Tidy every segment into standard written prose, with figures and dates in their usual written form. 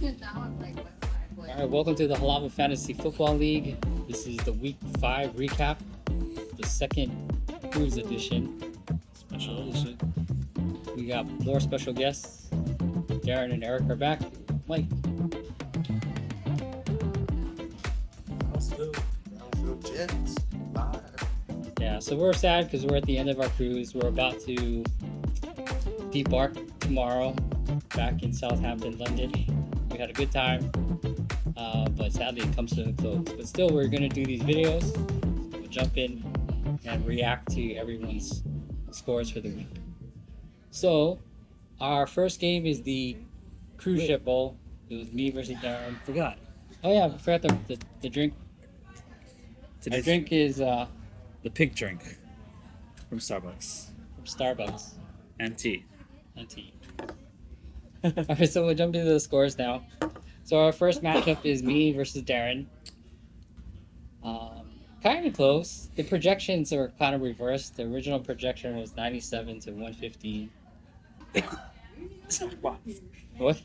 Alright, welcome to the Halava Fantasy Football League. This is the Week 5 recap, the second cruise edition. Special edition. We got more special guests. Darrin and Eric are back. Mike. Jets live. Yeah, so we're sad because we're at the end of our cruise. We're about to debark tomorrow back in Southampton, London. We had a good time, but sadly it comes to a close. But still, we're going to do these videos. We'll jump in and react to everyone's scores for the week. So, our first game is the Cruise Ship Bowl. It was me versus Darrin. Forgot. Oh yeah, I forgot the drink. My drink is the pig drink from Starbucks from Starbucks. and tea. And tea. Alright, so we'll jump into the scores now. So our first matchup is me versus Darrin. Kind of close. The projections are kind of reversed. The original projection was 97 to 115. What?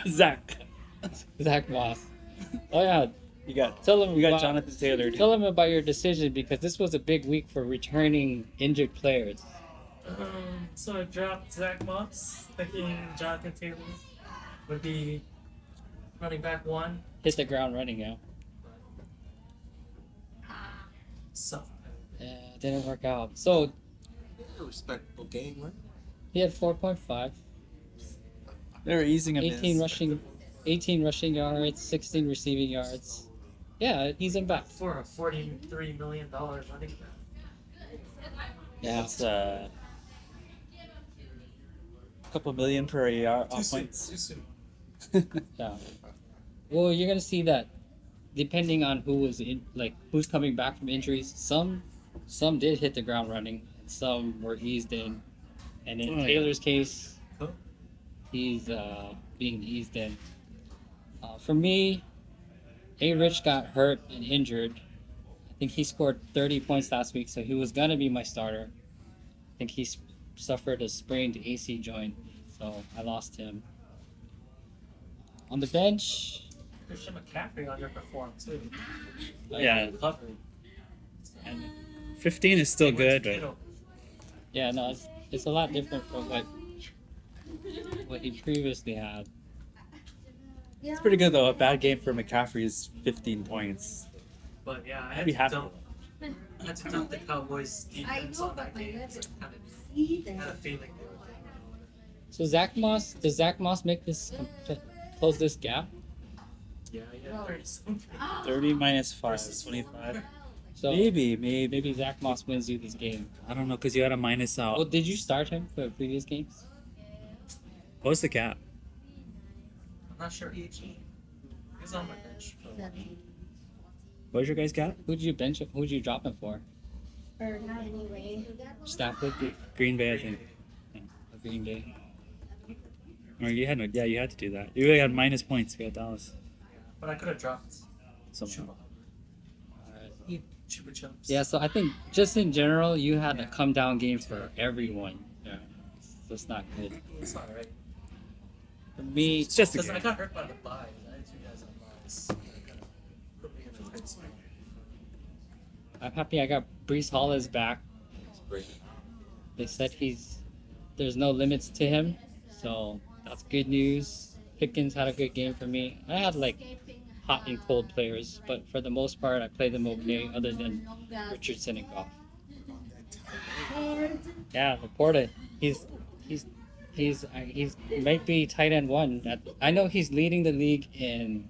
Zach. Zach Moss. Oh yeah. You got Tell him about, Jonathan Taylor. Tell him about your decision because this was a big week for returning injured players. So I dropped Zach Moss, thinking Jonathan Taylor would be running back one. Hit the ground running out. So Yeah, it didn't work out. So A respectable game, right? he had 4.5. They were easing him. 18 rushing yards, 16 receiving yards. Yeah, he's in back. for a $43 million running back. Yeah. That's a couple million per yard Too soon. points. Too soon. Yeah. Well, you're gonna see that depending on who is in, like who's coming back from injuries. Some did hit the ground running. Some were eased in, and in Oh, yeah. Taylor's case, Cool. he's being eased in. For me, A. Rich got hurt and injured. I think he scored 30 points last week, so he was gonna be my starter. I think he suffered a sprained AC joint, so I lost him. On the bench, Christian McCaffrey underperformed too. Yeah. Recovery. And 15 is still good, but yeah, no, it's a lot different from what he previously had. it's pretty good though. A bad game for McCaffrey is 15 points. But yeah, I I'd had be to happy. dump. I had to dump the Cowboys defense on that game. So I had a feeling they would win. So does Zach Moss make this close this gap? Yeah, yeah, 30 something. 30 minus 5 Versus is 25. So Maybe. Zach Moss wins you this game. I don't know because you had a minus out. Well, did you start him for previous games? What was the cap? I'm not sure He's on my bench. What was your guys' cap? Who'd you bench? Who'd you drop him for? Or not anyway. Stafford, Green Bay, I think. or Green Bay. Or you had no. Yeah, you had to do that. You really had minus points against Dallas. But I could have dropped Somehow. Chupa Chups. Yeah, so I think just in general, you had a come down game for everyone. Yeah, so it's not good. It's alright. For me, It's just a Because I game. got hurt by the buys. I had two guys on buys. That kind of put me in a tight spot. I'm happy I got Brees Hall is back. It's great. They said there's no limits to him, so that's good news. Pickens had a good game for me. I had like hot and cold players, but for the most part, I played them okay, other than Richardson and Goff. Yeah, Laporta, he's might be tight end one. I know he's leading the league in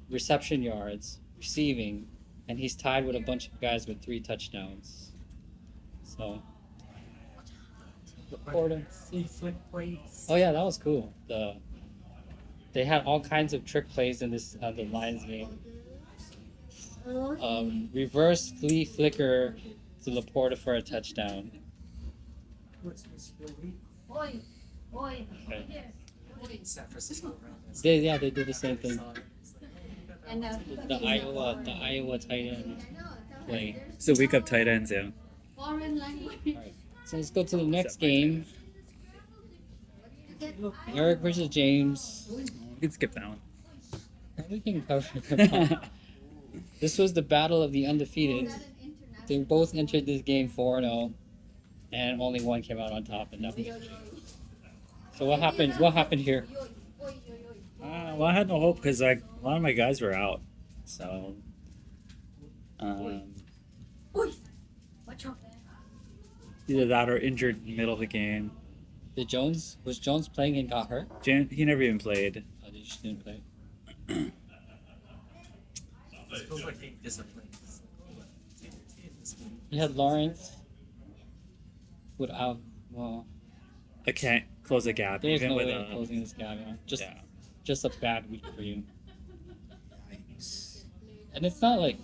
reception yards, receiving, and he's tied with a bunch of guys with 3 touchdowns. So. Laporta. Flip plays. Oh yeah, that was cool. They had all kinds of trick plays in this the Lions game. Reverse flea flicker to Laporta for a touchdown. What's this really? Okay. San Francisco Rams. They did the same thing. And The Iowa tight end play. It's a week of tight ends, yeah. foreign language. Alright, so let's go to the next game. Eric versus James. We can skip that one. We can cover the This was the battle of the undefeated. They both entered this game 4-0, and only one came out on top, and that was James. So what happened? What happened here? Well, I had no hope because like a lot of my guys were out, so either that or injured in the middle of the game. Was Jones playing and got hurt? He never even played. Oh, they just didn't play. It feels like being disciplined. You had Lawrence. Without I can't close the gap there's even no with way of closing this gap. Yeah. yeah. Just a bad week for you. Yikes. And it's not like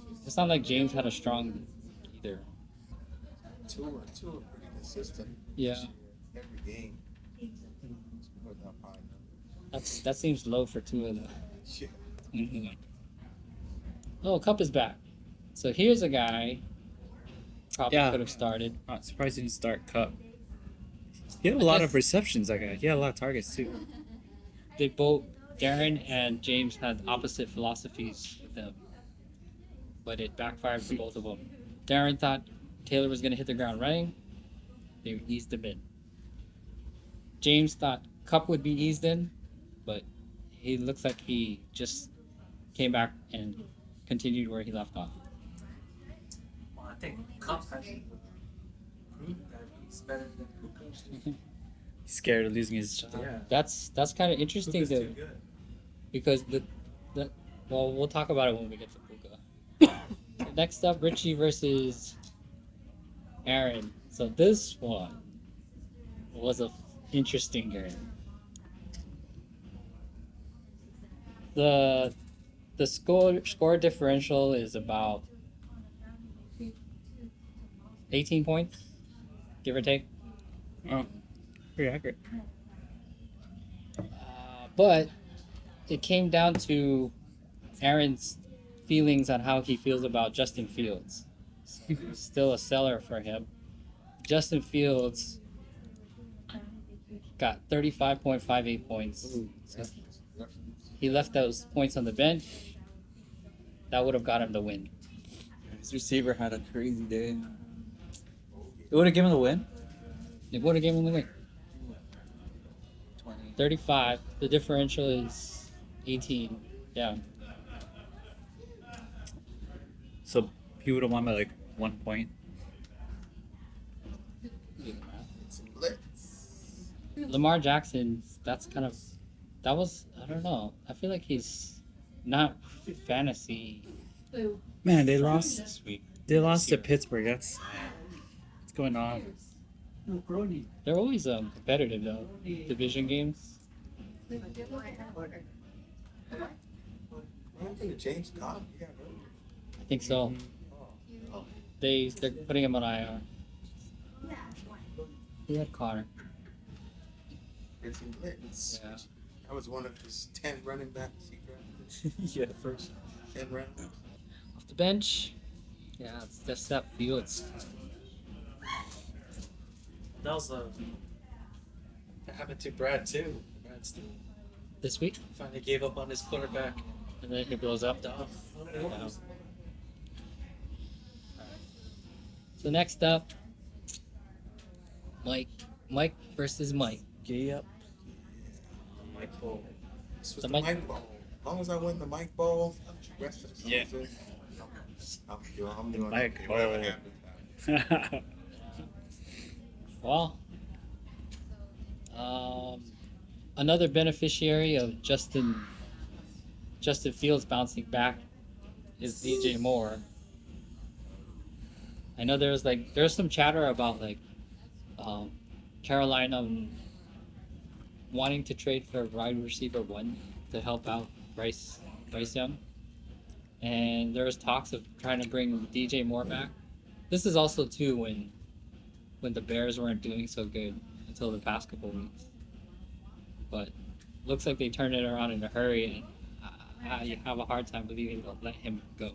James had a strong either. Two are pretty consistent. Yeah. Every game. Putting up high numbers. That seems low for two of them. Shit. Mm-hmm. Oh, Cup is back. So here's a guy probably Yeah. could have started. Not surprised he didn't start Cup. He had a lot of receptions. That guy. He had a lot of targets too. They both, Darrin and James, had opposite philosophies with them, but it backfired for both of them. Darrin thought Taylor was going to hit the ground running. They eased him in. James thought Cup would be eased in, but he looks like he just came back and continued where he left off. Well, I think Cup has proved that he's better than Puka. He's scared of losing his job. Yeah. That's kind of interesting Puka's though, too good. because well, we'll talk about it when we get to Puka. So next up, Richie versus Aaron. So this one was a interesting game. The score differential is about 18 points, give or take. Oh, pretty accurate. But it came down to Aaron's feelings on how he feels about Justin Fields. So he's still a seller for him. Justin Fields got 35.58 points. So he left those points on the bench. That would have got him the win. His receiver had a crazy day. It would have given him the win. It would have given him the win. 20. 35. The differential is 18. Yeah. So he would have won by like 1 point. It's a blitz. Lamar Jackson, that was, I don't know. I feel like he's not fantasy Man, they lost. this week. They lost to Pittsburgh. That's what's going on. They're always competitive though. Division games. Anthony James Cobb. Yeah, bro. I think so. They're putting him on IR. He had Connor. It's a blitz. Yeah. That was one of his 10 running backs he drafted. Yeah, first. 10 running backs. Off the bench. Yeah, it's just that Fields. That was that happened to Brad too. Brad's team This week. finally gave up on his quarterback. And then he blows up. Duff. Yeah. So next up, Mike versus Mike. Yep. Michael. This was The the Mike- Mike Ball. As long as I win the Mike Ball, rest of the Yeah. season, I'm doing Mike okay, whatever Ball. happens. Well, another beneficiary of Justin Fields bouncing back is DJ Moore. I know there's some chatter about Carolina wanting to trade for wide receiver 1 to help out Bryce Young, and there's talks of trying to bring DJ Moore back. This is also too when the Bears weren't doing so good until the past couple weeks, but looks like they turned it around in a hurry, and you have a hard time believing they'll let him go.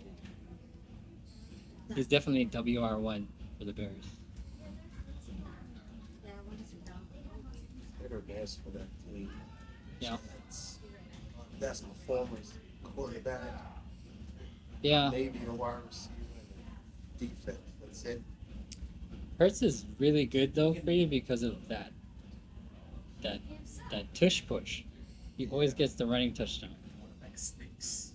He's definitely WR1 for the Bears. her best for that team. Yeah. That's performers, quarterback, Yeah. maybe a wide receiver, and a defense. That's it. Hurts is really good though for you because of that tush push. He always gets the running touchdown. Like snakes.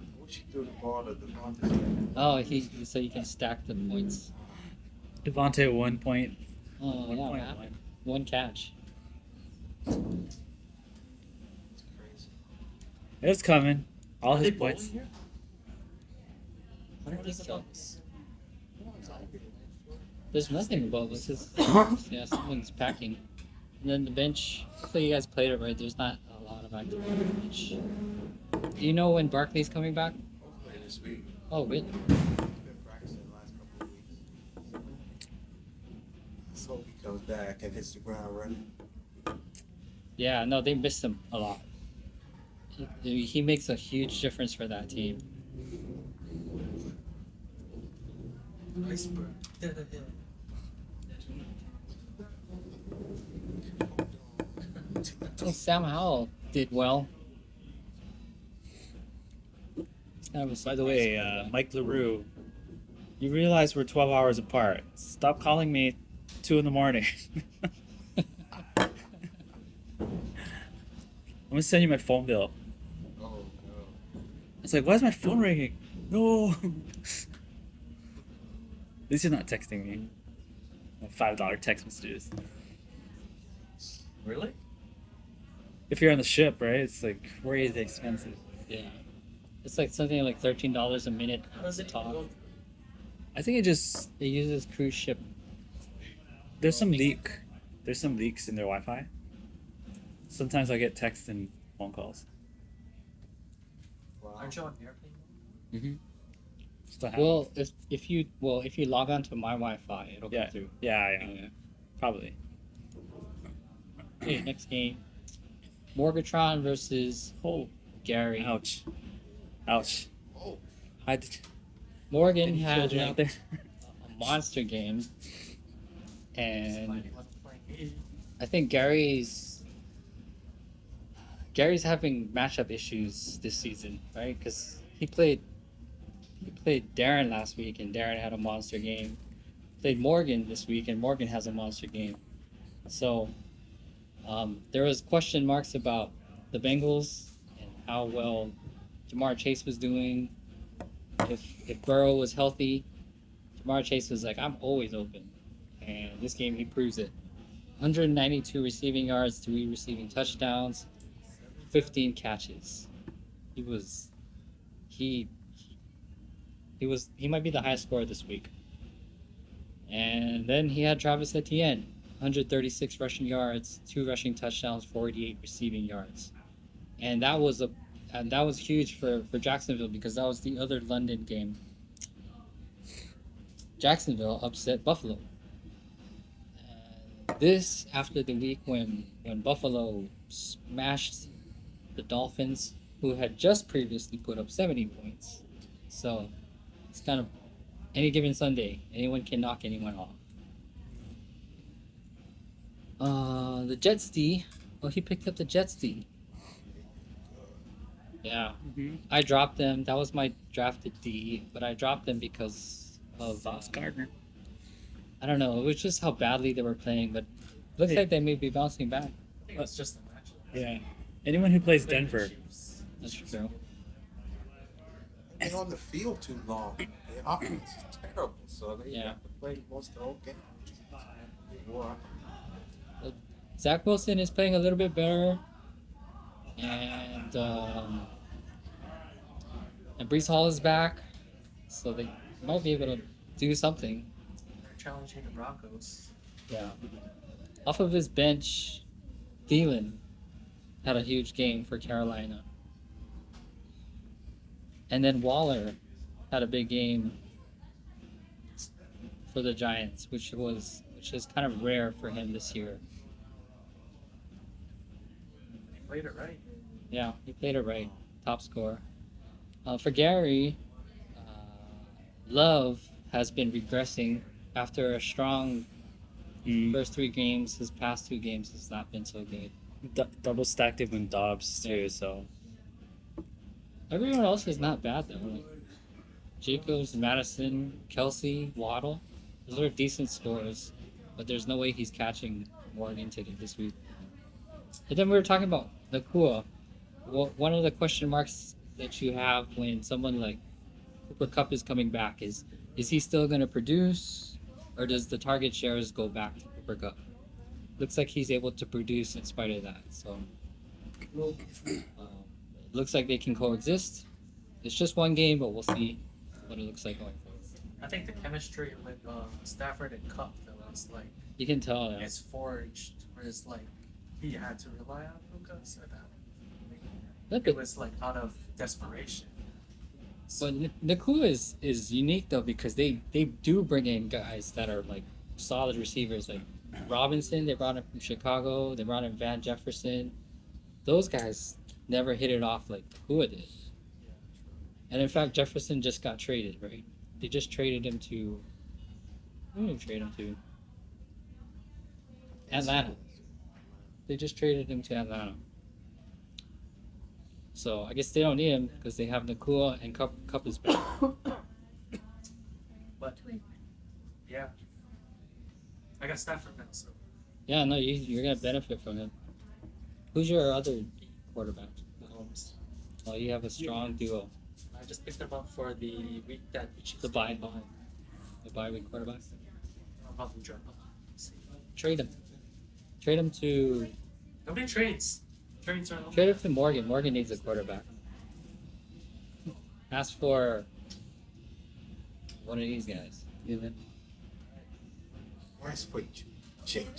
I wish he threw the ball to Devontae. Oh, so you can stack the points. Devontae 1 point. Oh yeah, 1.1. one catch. It's crazy. It's coming. All Are his they bowling points. here? What is the so. Bucks? There's nothing above us. Yeah, someone's packing. And then the bench. Hopefully you guys played it right. There's not a lot of activity on the bench. Do you know when Barkley's coming back? Hopefully this week. Oh, really? He's been practicing the last couple of weeks. Let's hope he comes back and hits the ground running. Yeah, no, they missed him a lot. He makes a huge difference for that team. Iceberg. Well, Sam Howell did well. That was By the way, Mike LaRue, you realize we're 12 hours apart. Stop calling me 2 in the morning. I'm gonna send you my phone bill. Oh no. It's like, why is my phone ringing? No. At least you're not texting me. $5 text messages. Really? If you're on the ship, right? It's like crazy expensive. yeah. It's like something like $13 a minute How does to it talk. go? I think it just It uses cruise ship. there's some leak. There's some leaks in their Wi-Fi. Sometimes I get texts and phone calls. Wow. Aren't you on airplane? Mm-hmm. Still happens. Well, if you log on to my Wi-Fi, it'll Yeah. go through. Yeah, Yeah. probably. Okay, next game. Morgatron versus Oh, Gary. ouch. Ouch. Oh, I did. Morgan Any had children out there? a monster game, and Somebody wasn't playing. I think Gary's having matchup issues this season, right? Because he played Darrin last week, and Darrin had a monster game. Played Morgan this week, and Morgan has a monster game. So there was question marks about the Bengals and how well Jamar Chase was doing. If Burrow was healthy, Jamar Chase was like, I'm always open. And this game, he proves it. 192 receiving yards, 3 receiving touchdowns, 15 catches. He might be the highest scorer this week. And then he had Travis Etienne, 136 rushing yards, 2 rushing touchdowns, 48 receiving yards. And that was huge for Jacksonville because that was the other London game. Jacksonville upset Buffalo. And this after the week when Buffalo smashed the Dolphins, who had just previously put up 70 points. So it's kind of any given Sunday, anyone can knock anyone off. The Jets D. Well, he picked up the Jets D. Yeah, Mm-hmm. I dropped them. That was my drafted D, but I dropped them because of Sauce Gardner. I don't know. It was just how badly they were playing, but looks Hey. like they may be bouncing back. I think it's just a match. Yeah. Anyone who plays Denver. That's true. they're on the field too long. The offense is terrible, so they Yeah. have to play most of the whole game. Wow. Zach Wilson is playing a little bit better, and Brees Hall is back, so they might be able to do something. They're challenging the Broncos. Yeah. Off of his bench, Thielen had a huge game for Carolina. And then Waller had a big game for the Giants, which is kind of rare for him this year. They played it right. Yeah, he played it right. Top scorer. For Gary, Love has been regressing after a strong First 3 games, his past 2 games has not been so good. Double stacked him in Dobbs too, so Everyone else is not bad though. Like Jacobs, Madison, Kelsey, Waddle. Those are decent scores, but there's no way he's catching Morgan today this week. And then we were talking about Nakua. Well, one of the question marks that you have when someone like Cooper Cup is coming back is he still going to produce, or does the target shares go back to Cooper Cup? Looks like he's able to produce in spite of that. So looks like they can coexist. It's just 1 game, but we'll see what it looks like going forward. I think the chemistry with Stafford and Cup though is like You can tell. Yeah. it's forged, whereas like he had to rely on Luka, so that Look, it was like out of desperation. but Nakua is unique though because they do bring in guys that are like solid receivers like Robinson. They brought him from Chicago. They brought in Van Jefferson. Those guys never hit it off like Nakua did. And in fact, Jefferson just got traded, right? They just traded him to. Who did they trade him to? Atlanta. They just traded him to Atlanta. So I guess they don't need him because they have Nakua and Cup is back. But yeah, I got Stafford now, so Yeah, no, you're gonna benefit from him. Who's your other quarterback? Mahomes. Oh, you have a strong duo. I just picked him up for the week that the Chiefs The bye week quarterback. I'll probably drop him. Trade him. Trade him to Nobody trades. Trades are trade him to Morgan. Morgan needs a quarterback. Ask for one of these guys. Where's for Chase?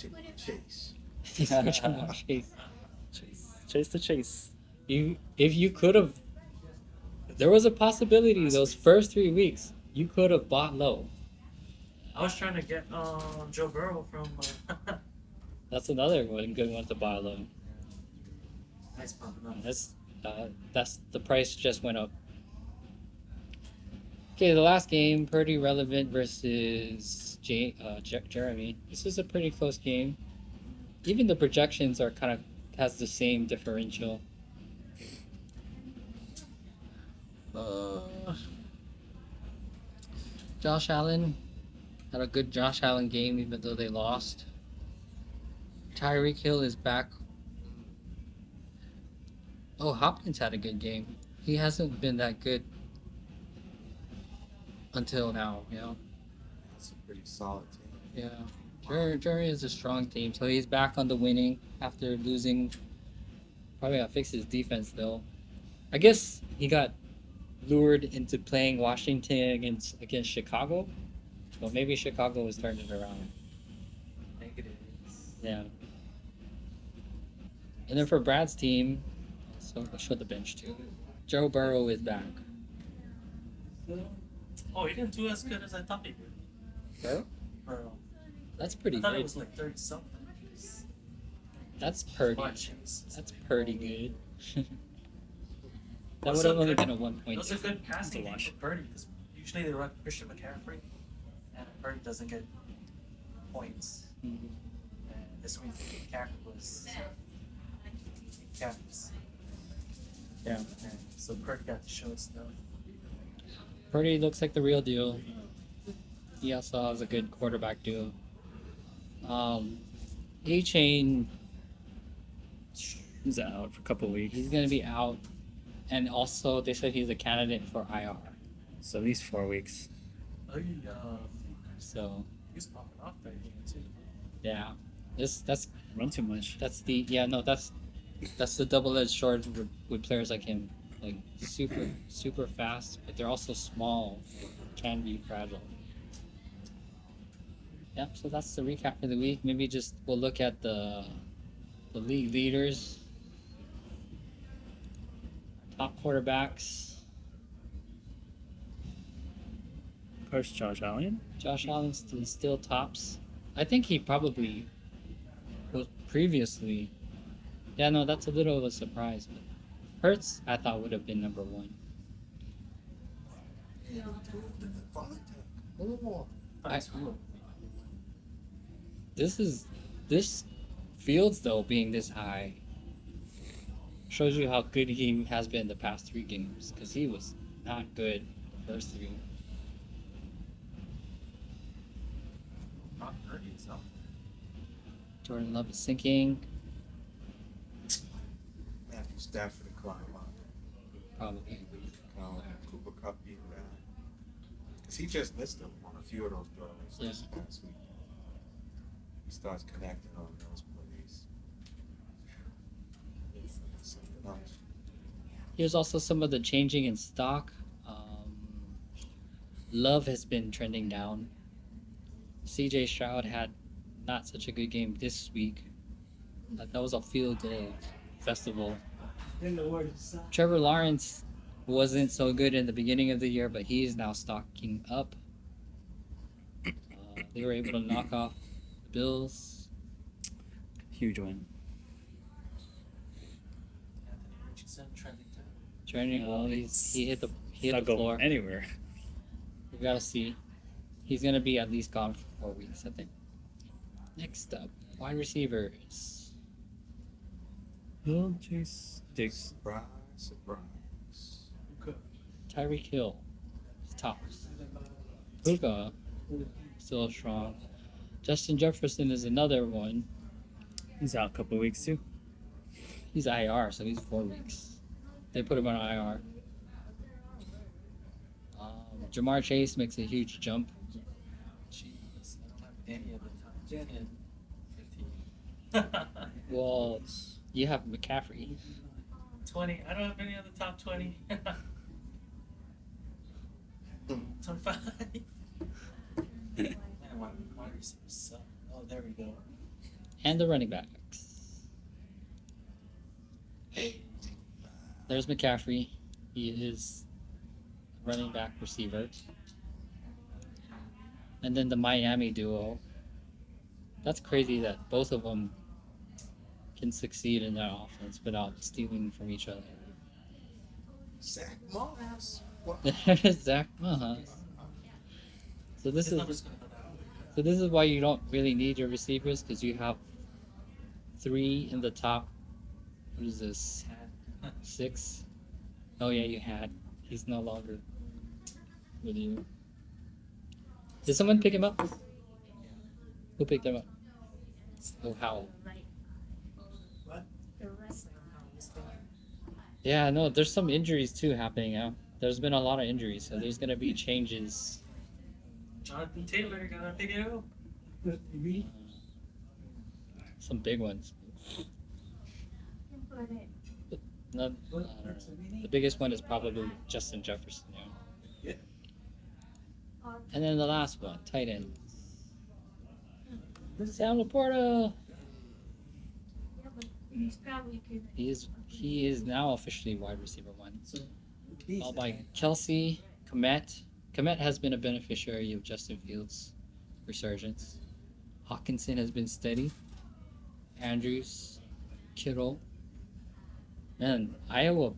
chase the chase. If you could have, there was a possibility those first 3 weeks you could have bought low. I was trying to get Joe Burrow from That's another good one to buy low. nice pump. No. That's the price just went up. Okay, the last game, Purdy Relevant versus Jeremy. This is a pretty close game. Even the projections are kind of has the same differential. Josh Allen had a good Josh Allen game, even though they lost. Tyreek Hill is back. Oh, Hopkins had a good game. He hasn't been that good until now, you know. That's a pretty solid team. Yeah. Jerry is a strong team, so he's back on the winning after losing. Probably got to fix his defense though. I guess he got lured into playing Washington against Chicago, but maybe Chicago was turning it around. Negatives. Yeah. And then for Brad's team, so I'll show the bench too. Joe Burrow is back. Oh, he didn't do as good as I thought he did. Burrow? Burrow. That's I pretty thought it good. was like 30 something. That's pretty. Bunches. That's pretty good. That What's would have so only good? been a 1 point. It was a good passing To game watch. for Purdy because usually they run Christian McCaffrey, and Purdy doesn't get points. Mhm. And this week McCaffrey was caps. Yeah. And so Purdy got to show his stuff. Purdy looks like the real deal. He also has a good quarterback duo. A-Chain, He's out for a couple weeks. he's going to be out. And also, they said he's a candidate for IR. So at least 4 weeks. Oh, So, he's popping off that game too. yeah. That's Run too much. that's the the double-edged sword with players like him. Like super fast, but they're also small. It can be fragile. Yep, so that's the recap for the week. Maybe just we'll look at the league leaders. Top quarterbacks. Of course, Josh Allen. Josh Allen still tops. I think he probably was previously. Yeah, no, that's a little of a surprise. But Hurts, I thought would have been number 1. Yeah, I- This Fields though being this high shows you how good he has been the past 3 games because he was not good the first 3. Not hurt yourself. Jordan Love is sinking. Matthew Stafford to climb up. Probably. Cooper Cup being back. Because he just missed him on a few of those throws this past week. He starts connecting on those plays. Something else. Here's also some of the changing in stock. Love has been trending down. CJ Stroud had not such a good game this week. That was a field goal festival. Trevor Lawrence wasn't so good in the beginning of the year, but he's now stocking up. They were able to knock off the Bills. Huge win. Anthony Richardson trending down. Trending well, he hit the Not go floor. anywhere. We gotta see. He's gonna be at least gone for 4 weeks, I think. Next up, wide receivers. Will Chase Diggs. Surprise. Tyreek Hill, tops. Puka, still strong. Justin Jefferson is another one. He's out a couple of weeks too. He's IR, so he's 4 weeks. They put him on IR. Jamar Chase makes a huge jump. Jeez, I don't have any of the top 10, 15. Well, you have McCaffrey. 20. I don't have any of the top 20. 25. Man, wide receivers suck. Oh, there we go. And the running backs. There's McCaffrey. He is running back receiver. And then the Miami duo. That's crazy that both of them can succeed in that offense without stealing from each other. Zach Moss. What? There's Zach Moss. So this His is number's gonna go down. so this is why you don't really need your receivers because you have 3 in the top. What is this? 6? Oh yeah, you had. He's no longer with you. Did someone pick him up? Who picked him up? Oh, Howell. Yeah, no, there's some injuries too happening now. There's been a lot of injuries, so there's gonna be changes. Jonathan Taylor gonna pick it up. Some big ones. No, I don't know. The biggest one is probably Justin Jefferson. Yeah. And then the last one, tight end. Sam Laporta. He is now officially wide receiver 1. Followed by Kelsey, Komet. Komet has been a beneficiary of Justin Fields' resurgence. Hawkinson has been steady. Andrews, Kittle. Man, Iowa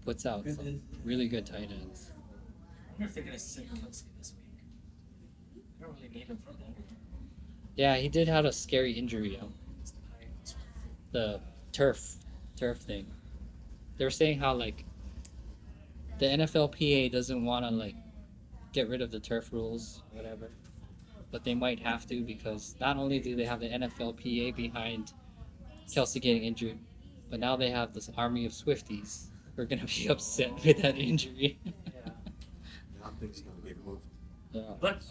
puts out some really good tight ends. I wonder if they're gonna sit Kelsey this week. I don't really need him for that. Yeah, he did have a scary injury. The turf thing. They were saying how like the NFLPA doesn't want to like get rid of the turf rules or whatever, but they might have to because not only do they have the NFLPA behind Kelsey getting injured, but now they have this army of Swifties who are gonna be upset with that injury. Yeah. I think he's gonna get moved. Yeah. But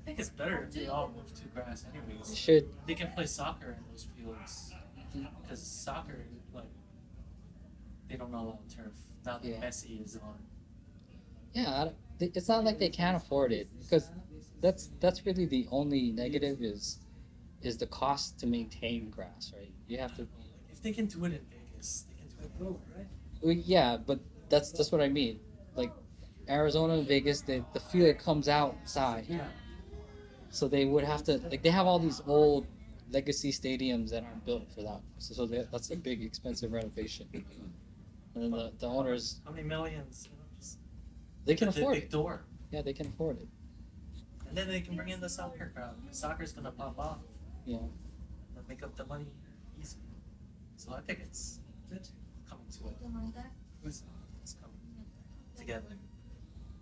I think it's better if they all move to grass anyways. Should They can play soccer in those fields. Because soccer, like, they don't allow turf. Now that Yeah. Messi is on. yeah, it's not like they can't afford it because that's really the only negative is the cost to maintain grass, right? You have to. If they can do it in Vegas, they can do it everywhere, right? Well, yeah, but that's what I mean. Like Arizona and Vegas, the field comes outside, Yeah. so they would have to like they have all these old legacy stadiums that aren't built for that. So that's a big expensive renovation. And then the owners How many millions? You know, just they can the afford big it. door. Yeah, they can afford it. And then they can bring in the soccer crowd. Soccer's gonna pop off. Yeah. They'll make up the money easy. So I think it's coming to it. It's coming together.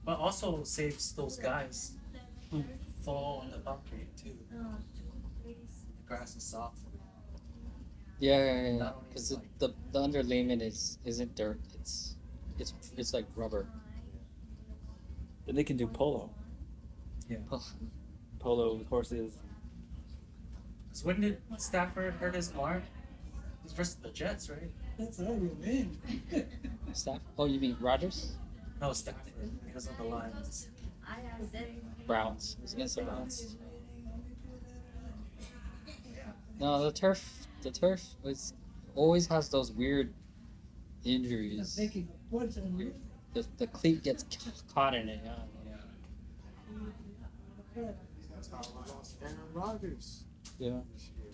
But also saves those guys who fall on the concrete too. The grass is soft. Yeah. Not only Because like- the underlayment isn't dirt. It's like rubber. Then they can do polo. Polo with horses. Because when did Stafford hurt his arm? It was versus the Jets, right? That's all you mean. Staff? Oh, you mean Rodgers? No, Stafford. He was on the Lions. Browns. It was against the Browns. Yeah. No, the turf was always has those weird injuries. Making a fortune. The cleat gets caught in it. That's how we lost Aaron Rodgers Yeah. this year.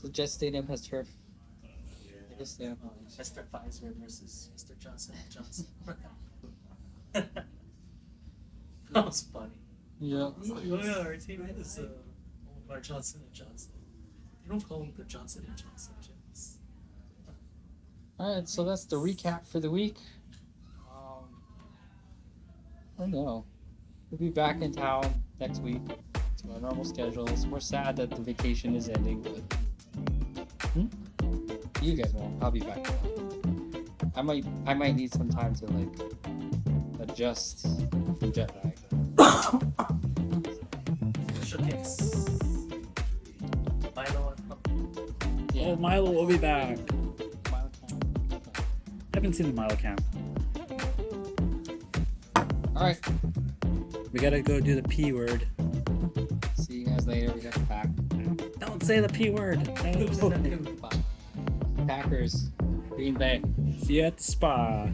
So Jet Stadium has turf. I guess yeah. Mr. Pfizer versus Mr. Johnson & Johnson. That was funny. Yeah. It's like, oh yeah, our team is owned by Johnson & Johnson. They don't call them the Johnson & Johnson Jets. All right, so that's the recap for the week. I don't know. We'll be back in town next week to our normal schedules. We're sad that the vacation is ending, but you guys won't. I'll be back. I might need some time to like adjust from jet lag. Showcase. Milo and Yeah. Oh, Milo will be back. Mile count. I haven't seen the Milo camp. All right. We gotta go do the P word. See you guys later. We got the pack. Don't say the P word. No. Packers. Green Bay. See you at the spa.